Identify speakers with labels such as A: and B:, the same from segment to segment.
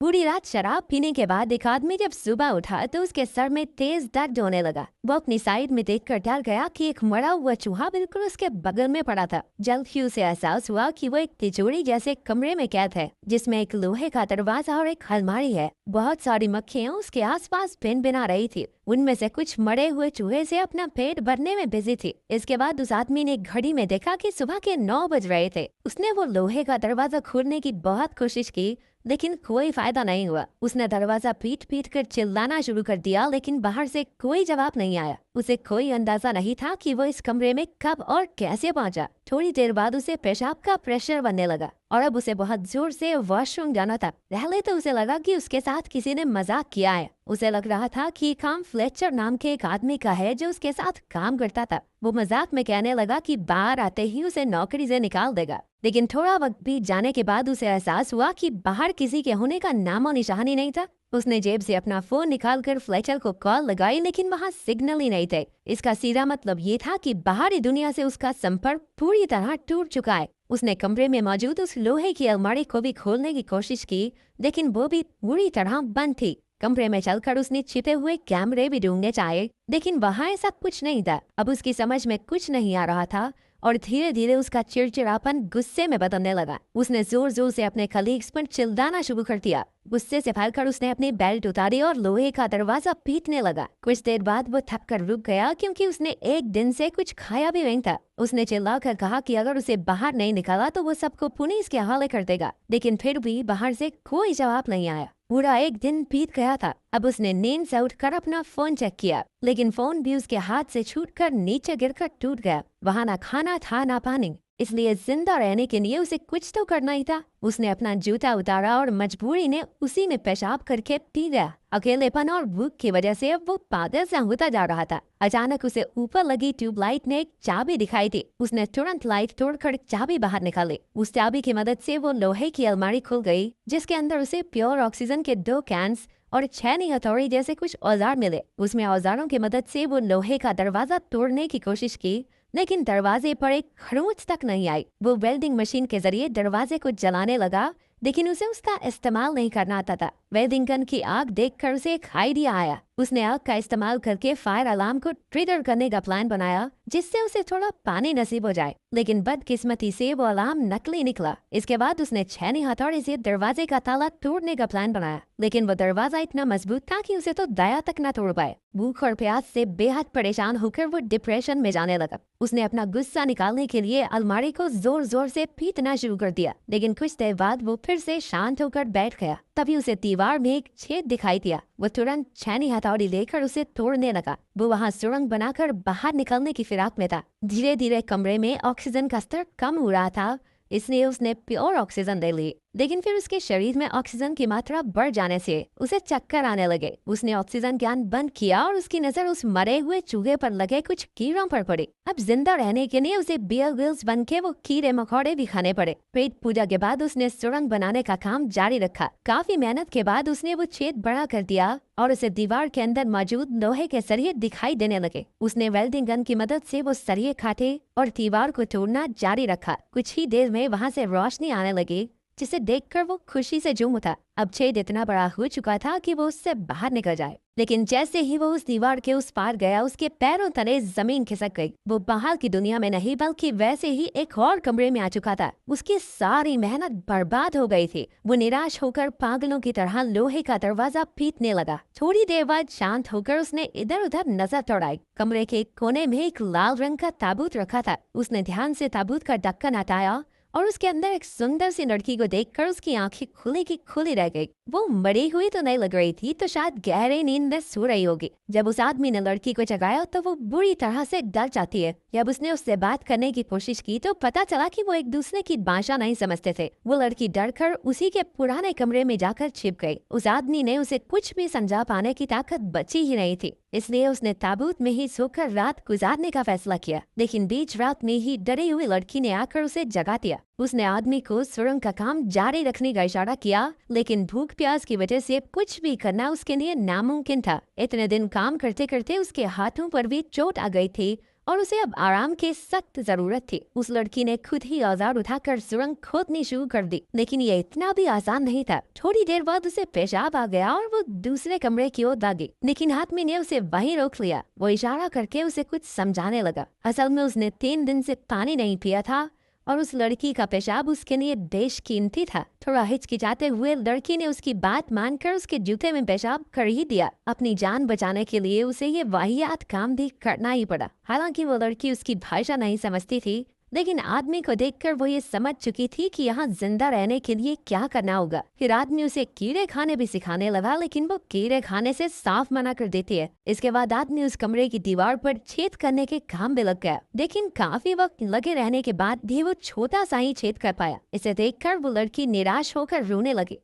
A: पूरी रात शराब पीने के बाद एक आदमी जब सुबह उठा तो उसके सर में तेज दर्द होने लगा। वो अपनी साइड में देखकर डर गया कि एक मरा हुआ चूहा बिल्कुल उसके बगल में पड़ा था। जल्द ही उसे एहसास हुआ कि वो एक तिजोरी जैसे कमरे में कैद है, जिसमें एक लोहे का दरवाजा और एक अलमारी है। बहुत सारी मक्खियां उसके आसपास भिन-भिना रही थी। उनमें से कुछ मरे हुए चूहे से अपना पेट भरने में बिजी थी। इसके बाद उस आदमी ने घड़ी में देखा कि सुबह के 9 बज रहे थे। उसने वो लोहे का दरवाजा खोलने की बहुत कोशिश की, लेकिन कोई फायदा नहीं हुआ। उसने दरवाजा पीट पीट कर चिल्लाना शुरू कर दिया, लेकिन बाहर से कोई जवाब नहीं आया। उसे कोई अंदाजा नहीं था कि वो इस कमरे में कब और कैसे पहुंचा। थोड़ी देर बाद उसे पेशाब का प्रेशर बनने लगा और अब उसे बहुत जोर से वॉशरूम जाना था। पहले तो उसे लगा कि उसके साथ किसी ने मजाक किया है। उसे लग रहा था कि काम फ्लेचर नाम के एक आदमी का है जो उसके साथ काम करता था। वो मजाक में कहने लगा कि बाहर आते ही उसे नौकरी से निकाल देगा। लेकिन थोड़ा वक्त बीत जाने के बाद उसे एहसास हुआ कि बाहर किसी के होने का नामो निशान ही नहीं था। उसने जेब से अपना फोन निकालकर फ्लेचर को कॉल लगाई, लेकिन वहाँ सिग्नल ही नहीं थे। इसका सीधा मतलब ये था कि बाहरी दुनिया से उसका संपर्क पूरी तरह टूट चुका है। उसने कमरे में मौजूद उस लोहे की अलमारी को भी खोलने की कोशिश की, लेकिन वो भी पूरी तरह बंद थी। कमरे में चलकर उसने छिपे हुए कैमरे भी ढूंढने चाहे, लेकिन वहाँ ऐसा कुछ नहीं था। अब उसकी समझ में कुछ नहीं आ रहा था और धीरे धीरे उसका चिड़चिड़ापन गुस्से में बदलने लगा। उसने जोर जोर से अपने कलीग्स पर चिल्लाना शुरू कर दिया। गुस्से से भरकर उसने अपनी बेल्ट उतारी और लोहे का दरवाजा पीटने लगा। कुछ देर बाद वो थक कर रुक गया, क्योंकि उसने एक दिन से कुछ खाया भी नहीं था। उसने चिल्लाकर कहा कि अगर उसे बाहर नहीं निकाला तो वो सबको पुलिस के हवाले कर देगा, लेकिन फिर भी बाहर से कोई जवाब नहीं आया। पूरा एक दिन बीत गया था। अब उसने नींद से उठकर अपना फोन चेक किया, लेकिन फोन भी उसके हाथ से छूटकर नीचे गिरकर टूट गया। वहाँ ना खाना था ना पानी, इसलिए जिंदा रहने के लिए उसे कुछ तो करना ही था। उसने अपना जूता उतारा और मजबूरी ने उसी में पेशाब करके पी गया। अकेलेपन और भूख की वजह से अब वो पागल सा होता जा रहा था। अचानक उसे ऊपर लगी ट्यूबलाइट ने एक चाबी दिखाई थी। उसने तुरंत लाइट तोड़कर चाबी बाहर निकाली। उस चाबी की मदद से वो लोहे की अलमारी खुल गई, जिसके अंदर उसे प्योर ऑक्सीजन के 2 कैंस और 6 हथौड़ी जैसे कुछ औजार मिले। उसमें औजारों की मदद से वो लोहे का दरवाजा तोड़ने की कोशिश की, लेकिन दरवाजे पर एक खरोंच तक नहीं आई। वो वेल्डिंग मशीन के जरिए दरवाजे को जलाने लगा, लेकिन उसे उसका इस्तेमाल नहीं करना आता था। वेल्डिंग गन की आग देखकर उसे एक आइडिया आया। उसने आग का इस्तेमाल करके फायर अलार्म को ट्रिगर करने का प्लान बनाया, जिससे उसे थोड़ा पानी नसीब हो जाए। लेकिन बदकिस्मती से वो अलार्म नकली निकला। इसके बाद उसने 6 हथौड़े से दरवाजे का ताला तोड़ने का प्लान बनाया, लेकिन वो दरवाजा इतना मजबूत था कि उसे तो दया तक न तोड़ पाए। भूख और प्यास से बेहद परेशान होकर वो डिप्रेशन में जाने लगा। उसने अपना गुस्सा निकालने के लिए अलमारी को जोर जोर से पीटना शुरू कर दिया, लेकिन कुछ देर बाद वो फिर से शांत होकर बैठ गया। तभी उसे दीवार में एक छेद दिखाई दिया। वो तुरंत 6 हथौड़ी लेकर उसे तोड़ने लगा। वो वहाँ सुरंग बनाकर बाहर निकलने की फिराक में था। धीरे धीरे कमरे में ऑक्सीजन का स्तर कम हो रहा था, इसलिए उसने प्योर ऑक्सीजन ले ली। लेकिन फिर उसके शरीर में ऑक्सीजन की मात्रा बढ़ जाने से उसे चक्कर आने लगे। उसने ऑक्सीजन ज्ञान बंद किया और उसकी नजर उस मरे हुए चूहे पर लगे कुछ कीड़ों पर पड़ी। अब जिंदा रहने के लिए उसे बियर ग्रिल्स बन के वो कीड़े मकोड़े भी खाने पड़े। पेट पूजा के बाद उसने सुरंग बनाने का काम जारी रखा। काफी मेहनत के बाद उसने वो छेद बड़ा कर दिया और उसे दीवार के अंदर मौजूद लोहे के सरिये दिखाई देने लगे। उसने वेल्डिंग गन की मदद से वो सरिये काटे और दीवार को तोड़ना जारी रखा। कुछ ही देर में वहाँ से रोशनी आने लगी, जिसे देखकर वो खुशी से झूम उठा। अब छेद इतना बड़ा हो चुका था कि वो उससे बाहर निकल जाए, लेकिन जैसे ही वो उस दीवार के उस पार गया, उसके पैरों तले जमीन खिसक गई। वो बाहर की दुनिया में नहीं बल्कि वैसे ही एक और कमरे में आ चुका था। उसकी सारी मेहनत बर्बाद हो गई थी। वो निराश होकर पागलों की तरह लोहे का दरवाजा पीटने लगा। थोड़ी देर बाद शांत होकर उसने इधर उधर नजर दौड़ाई। कमरे के कोने में एक लाल रंग का ताबूत रखा था। उसने ध्यान से ताबूत का ढक्कन हटाया और उसके अंदर एक सुंदर सी लड़की को देखकर उसकी आंखें खुली की खुली रह गई। वो मरी हुई तो नहीं लग रही थी, तो शायद गहरे नींद में सो रही होगी। जब उस आदमी ने लड़की को जगाया तो वो बुरी तरह से डर जाती है। जब उसने उससे बात करने की कोशिश की तो पता चला कि वो एक दूसरे की भाषा नहीं समझते थे। वो लड़की डरकर उसी के पुराने कमरे में जाकर छिप गई। उस आदमी ने उसे कुछ भी समझा पाने की ताकत बची ही नहीं थी, इसलिए उसने ताबूत में ही सोकर रात गुजारने का फैसला किया। लेकिन बीच रात में ही डरी हुई लड़की ने आकर उसे जगा दिया। उसने आदमी को सुरंग का काम जारी रखने का इशारा किया, लेकिन भूख प्यास की वजह से कुछ भी करना उसके लिए नामुमकिन था। इतने दिन काम करते करते उसके हाथों पर भी चोट आ गई थी और उसे अब आराम की सख्त जरूरत थी। उस लड़की ने खुद ही औजार उठाकर सुरंग खोदनी शुरू कर दी, लेकिन ये इतना भी आसान नहीं था। थोड़ी देर बाद उसे पेशाब आ गया और वो दूसरे कमरे की ओर भागी, लेकिन आदमी ने उसे वहीं रोक लिया। वो इशारा करके उसे कुछ समझाने लगा। असल में उसने 3 दिन से पानी नहीं पिया था और उस लड़की का पेशाब उसके लिए बेशकीमती था। थोड़ा हिचकिचाते हुए लड़की ने उसकी बात मानकर उसके जूते में पेशाब कर ही दिया। अपनी जान बचाने के लिए उसे ये वाहियात काम भी करना ही पड़ा। हालांकि वो लड़की उसकी भाषा नहीं समझती थी, लेकिन आदमी को देखकर वो ये समझ चुकी थी कि यहाँ जिंदा रहने के लिए क्या करना होगा। फिर आदमी उसे कीड़े खाने भी सिखाने लगा, लेकिन वो कीड़े खाने से साफ मना कर देती है। इसके बाद आदमी उस कमरे की दीवार पर छेद करने के काम में लग गया, लेकिन काफी वक्त लगे रहने के बाद भी वो छोटा सा ही छेद कर पाया। इसे देखकर वो लड़की निराश होकर रोने लगी।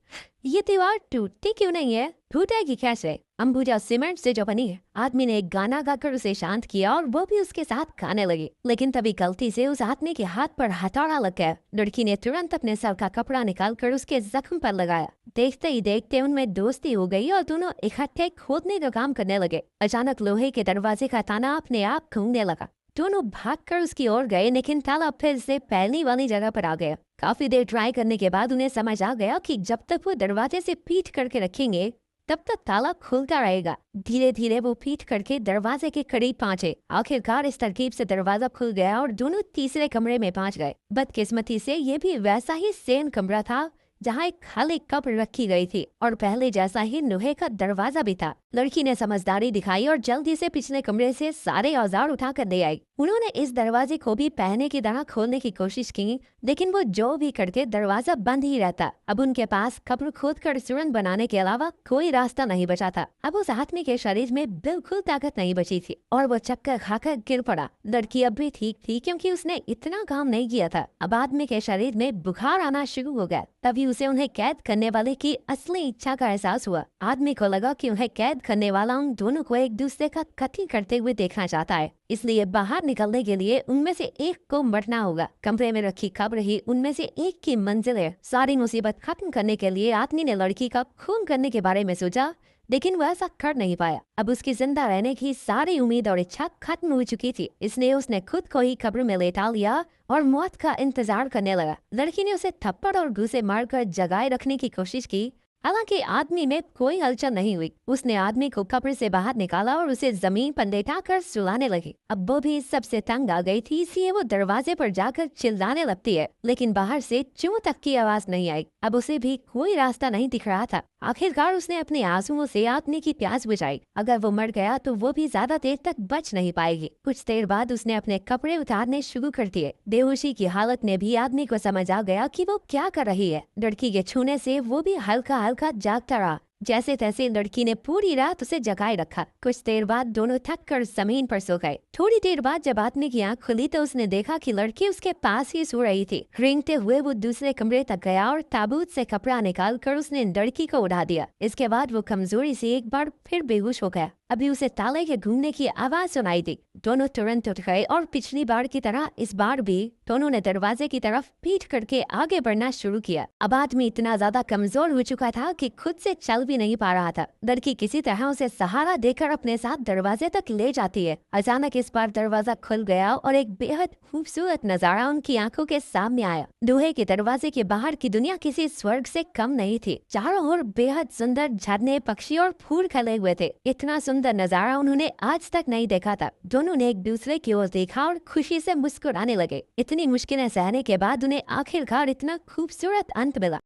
A: ये दीवार टूटती क्यों नहीं है? टूटेगी कैसे? अंबुजा सीमेंट से जो बनी है। आदमी ने एक गाना गाकर उसे शांत किया और वो भी उसके साथ गाने लगी, लेकिन तभी गलती से उस आदमी के हाथ पर हथौड़ा लग गया। लड़की ने तुरंत अपने सर का कपड़ा निकालकर उसके जख्म पर लगाया। देखते ही देखते उनमें दोस्ती हो गई और दोनों इकट्ठे खोदने का काम करने लगे। अचानक लोहे के दरवाजे का ताला अपने आप खुलने लगा। दोनों भागकर उसकी ओर गए, लेकिन ताला फिर से पहली वाली जगह पर आ गया। काफी देर ट्राई करने के बाद उन्हें समझ आ गया कि जब तक वो दरवाजे से पीठ करके रखेंगे तब तक ताला खुलता रहेगा। धीरे धीरे वो पीठ करके दरवाजे के करीब पहुंचे। आखिरकार इस तरकीब से दरवाजा खुल गया और दोनों तीसरे कमरे में पहुंच गए। बदकिस्मती से ये भी वैसा ही सेम कमरा था जहाँ एक खाली कप रखी गई थी और पहले जैसा ही लोहे का दरवाजा भी था। लड़की ने समझदारी दिखाई और जल्दी से पिछले कमरे से सारे औजार उठा कर ले आई। उन्होंने इस दरवाजे को भी पहने की तरह खोलने की कोशिश की, लेकिन वो जो भी करके दरवाजा बंद ही रहता। अब उनके पास कब्र खोद कर सुरंग बनाने के अलावा कोई रास्ता नहीं बचा था। अब उस आदमी के शरीर में बिल्कुल ताकत नहीं बची थी और वो चक्कर खाकर गिर पड़ा। लड़की अब भी ठीक थी क्योंकि उसने इतना काम नहीं किया था। अब आदमी के शरीर में बुखार आना शुरू हो गया। तभी उसे उन्हें कैद करने वाले की असली इच्छा का एहसास हुआ। आदमी को लगा कि उन्हें कैद करने वाला उन दोनों को एक दूसरे का कत्ल करते हुए देखना चाहता है, इसलिए बाहर निकलने के लिए उनमें से एक को मरना होगा। कमरे में रखी कब्र ही उनमें से एक की मंजिल है। सारी मुसीबत खत्म करने के लिए आदमी ने लड़की का खून करने के बारे में सोचा, लेकिन वह ऐसा कर नहीं पाया। अब उसकी जिंदा रहने की सारी उम्मीद और इच्छा खत्म हो चुकी थी, इसलिए उसने खुद को ही कब्र में लेटा लिया और मौत का इंतजार करने लगा। लड़की ने उसे थप्पड़ और घूंसे मारकर जगाए रखने की कोशिश की, हालांकि आदमी में कोई हलचल नहीं हुई। उसने आदमी को कब्र से बाहर निकाला और उसे जमीन पर लेटाकर सुलाने लगी। अब वो भी सबसे तंग आ गई थी, इसलिए वो दरवाजे पर जाकर चिल्लाने लगती है, लेकिन बाहर से चूं तक की आवाज नहीं आई। अब उसे भी कोई रास्ता नहीं दिख रहा था। आखिरकार उसने अपने आंसुओं से आदमी की प्यास बुझाई। अगर वो मर गया तो वो भी ज्यादा देर तक बच नहीं पाएगी। कुछ देर बाद उसने अपने कपड़े उतारने शुरू कर दिए। बेहोशी की हालत में भी आदमी को समझ आ गया कि वो क्या कर रही है। लड़की के छूने से वो भी हल्का हल्का जागता रहा। जैसे तैसे लड़की ने पूरी रात उसे जगाए रखा। कुछ देर बाद दोनों थक कर जमीन पर सो गए। थोड़ी देर बाद जब आदमी की आंख खुली तो उसने देखा कि लड़की उसके पास ही सो रही थी। रेंगते हुए वो दूसरे कमरे तक गया और ताबूत से कपड़ा निकाल कर उसने लड़की को उठा दिया। इसके बाद वो कमजोरी से एक बार फिर बेहोश हो गया। अभी उसे ताले के घूमने की आवाज सुनाई दी। दोनों तुरंत उठ गए और पिछली बार की तरह इस बार भी दोनों ने दरवाजे की तरफ पीठ करके आगे बढ़ना शुरू किया। अब आदमी इतना ज्यादा कमजोर हो चुका था कि खुद से चल भी नहीं पा रहा था। लड़की किसी तरह उसे सहारा देकर अपने साथ दरवाजे तक ले जाती है। अचानक इस बार दरवाजा खुल गया और एक बेहद खूबसूरत नजारा उनकी आंखों के सामने आया। लोहे के दरवाजे के बाहर की दुनिया किसी स्वर्ग से कम नहीं थी। चारों ओर बेहद सुंदर झरने, पक्षी और फूल खिले हुए थे। इतना सुंदर नजारा उन्होंने आज तक नहीं देखा था। दोनों ने एक दूसरे की ओर देखा और खुशी से मुस्कुराने लगे। इतनी मुश्किलें सहने के बाद उन्हें आखिरकार इतना खूबसूरत अंत मिला।